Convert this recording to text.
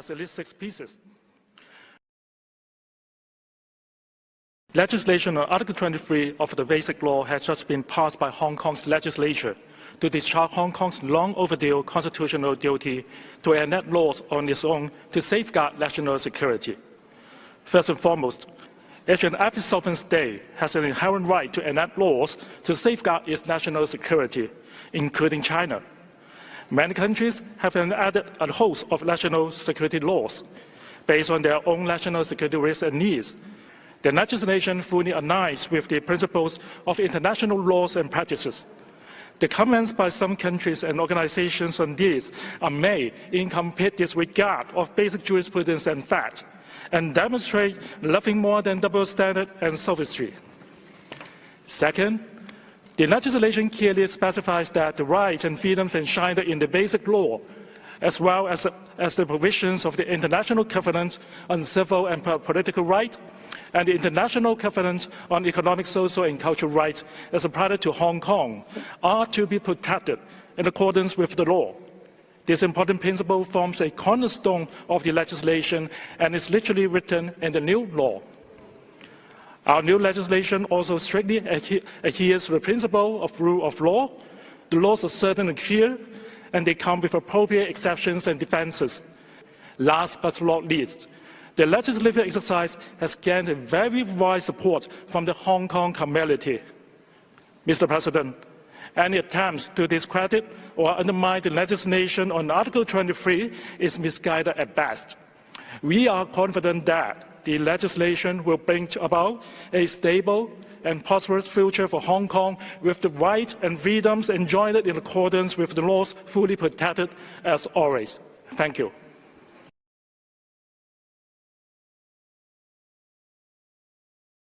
has at least 6 pieces. Legislation on Article 23 of the Basic Law has just been passed by Hong Kong's legislature to discharge Hong Kong's long overdue constitutional duty to enact laws on its own to safeguard national security. First and foremost, each and every sovereign state has an inherent right to enact laws to safeguard its national security, including China. Many countries have enacted a host of national security laws based on their own national security risks and needs. The legislation fully aligns with the principles of international laws and practices. The comments by some countries and organizations on this are made in complete disregard of basic jurisprudence and fact, and demonstrate nothing more than double standard and sophistry. Second, the legislation clearly specifies that the rights and freedoms enshrined in the Basic Law, as well as the provisions of the International Covenant on Civil and Political Rights and the International Covenant on Economic, Social and Cultural Rights as applied to Hong Kong, are to be protected in accordance with the law. This important principle forms a cornerstone of the legislation and is literally written in the new law. Our new legislation also strictly adheres to the principle of rule of law. The laws are certain and clear, and they come with appropriate exceptions and defenses. Last but not least, the legislative exercise has gained a very wide support from the Hong Kong community. Mr. President, any attempts to discredit or undermine the legislation on Article 23 is misguided at best. We are confident that the legislation will bring about a stable and prosperous future for Hong Kong with the rights and freedoms enjoyed in accordance with the laws fully protected as always. Thank you.